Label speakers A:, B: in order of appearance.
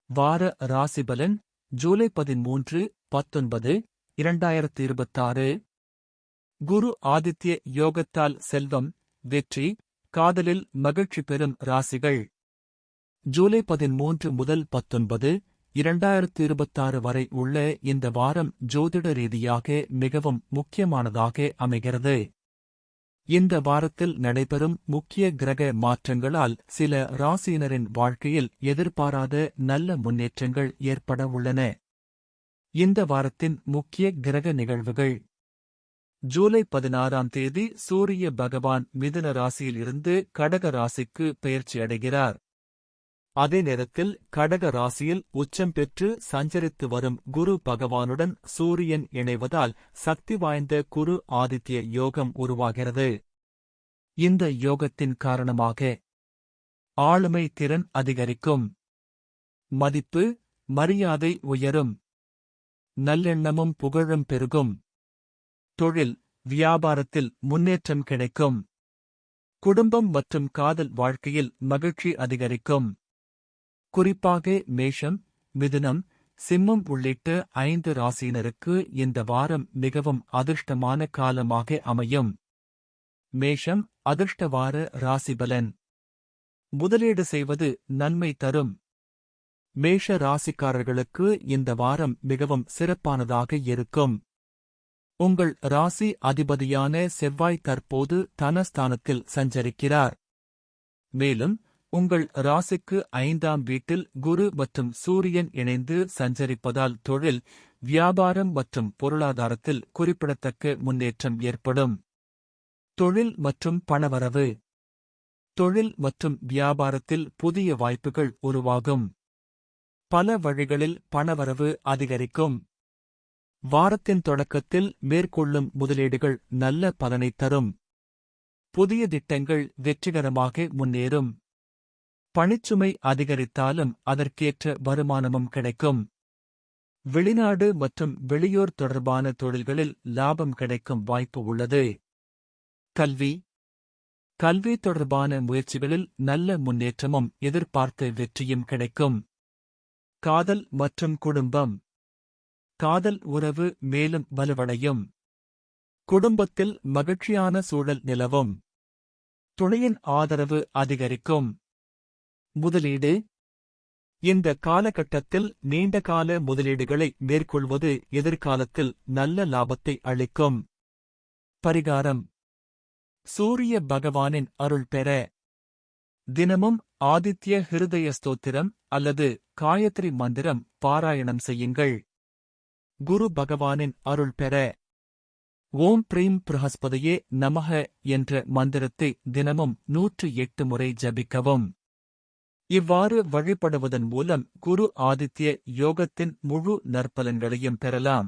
A: வார ராசிபலன் ஜூலை 13, 19, 2026. குரு ஆதித்ய யோகத்தால் செல்வம், வெற்றி, காதலில் மகிழ்ச்சி பெறும் ராசிகள். ஜூலை 13 முதல் 19, 2026 வரை உள்ள இந்த வாரம் ஜோதிட ரீதியாக மிகவும் முக்கியமானதாக அமைகிறது. இந்த வாரத்தில் நடைபெறும் முக்கிய கிரக மாற்றங்களால் சில ராசியினரின் வாழ்க்கையில் எதிர்பாராத நல்ல முன்னேற்றங்கள் ஏற்பட உள்ளன. இந்த வாரத்தின் முக்கிய கிரக நிகழ்வுகள். ஜூலை 16ஆம் தேதி சூரிய பகவான் மிதுன ராசியில் இருந்து கடக ராசிக்கு பெயர்ச்சியடைகிறார். அதே நேரத்தில் கடக ராசியில் உச்சம் பெற்று சஞ்சரித்து வரும் குரு பகவானுடன் சூரியன் இணைவதால் சக்தி வாய்ந்த குரு ஆதித்ய யோகம் உருவாகிறது. இந்த யோகத்தின் காரணமாக ஆளுமை திறன் அதிகரிக்கும், மதிப்பு, மரியாதை உயரும், நல்லெண்ணமும் புகழும் பெருகும், தொழில், வியாபாரத்தில் முன்னேற்றம் கிடைக்கும், குடும்பம் மற்றும் காதல் வாழ்க்கையில் மகிழ்ச்சி அதிகரிக்கும். குறிப்பாக மேஷம், மிதுனம், சிம்மம் உள்ளிட்ட 5 ராசியினருக்கு இந்த வாரம் மிகவும் அதிர்ஷ்டமான காலமாக அமையும். மேஷம் அதிர்ஷ்ட வார ராசிபலன். முதலீடு செய்வது நன்மை தரும். மேஷ ராசிக்காரர்களுக்கு இந்த வாரம் மிகவும் சிறப்பானதாக இருக்கும். உங்கள் ராசி அதிபதியான செவ்வாய் தற்போது தனஸ்தானத்தில் சஞ்சரிக்கிறார். மேலும் உங்கள் ராசிக்கு 5ஆம் வீட்டில் குரு மற்றும் சூரியன் இணைந்து சஞ்சரிப்பதால் தொழில், வியாபாரம் மற்றும் பொருளாதாரத்தில் குறிப்பிடத்தக்க முன்னேற்றம் ஏற்படும். தொழில் மற்றும் பணவரவு. தொழில் மற்றும் வியாபாரத்தில் புதிய வாய்ப்புகள் உருவாகும். பல வழிகளில் பணவரவு அதிகரிக்கும். வாரத்தின் தொடக்கத்தில் மேற்கொள்ளும் முதலீடுகள் நல்ல பலனைத் தரும். புதிய திட்டங்கள் வெற்றிகரமாக முன்னேறும். பணிச்சுமை அதிகரித்தாலும் அதற்கேற்ற வருமானமும் கிடைக்கும். வெளிநாடு மற்றும் வெளியூர் தொடர்பான தொழில்களில் லாபம் கிடைக்கும் வாய்ப்பு உள்ளது. கல்வி. கல்வி தொடர்பான முயற்சிகளில் நல்ல முன்னேற்றமும் எதிர்பார்த்த வெற்றியும் கிடைக்கும். காதல் மற்றும் குடும்பம். காதல் உறவு மேலும் வலுவடையும். குடும்பத்தில் மகிழ்ச்சியான சூழல் நிலவும். துணையின் ஆதரவு அதிகரிக்கும். முதலீடு. இந்த காலகட்டத்தில் நீண்டகால முதலீடுகளை மேற்கொள்வது எதிர்காலத்தில் நல்ல லாபத்தை அளிக்கும். பரிகாரம். சூரிய பகவானின் அருள் பெற தினமும் ஆதித்ய ஹிருதய ஸ்தோத்திரம் அல்லது காயத்ரி மந்திரம் பாராயணம் செய்யுங்கள். குரு பகவானின் அருள் பெற ஓம் ப்ரீம் ப்ரஹஸ்பதியே நமஹ என்ற மந்திரத்தை தினமும் 108 முறை ஜபிக்கவும். இவ்வாறு வழிபடுவதன் மூலம் குரு ஆதித்ய யோகத்தின் முழு நற்பலன்களையும் பெறலாம்.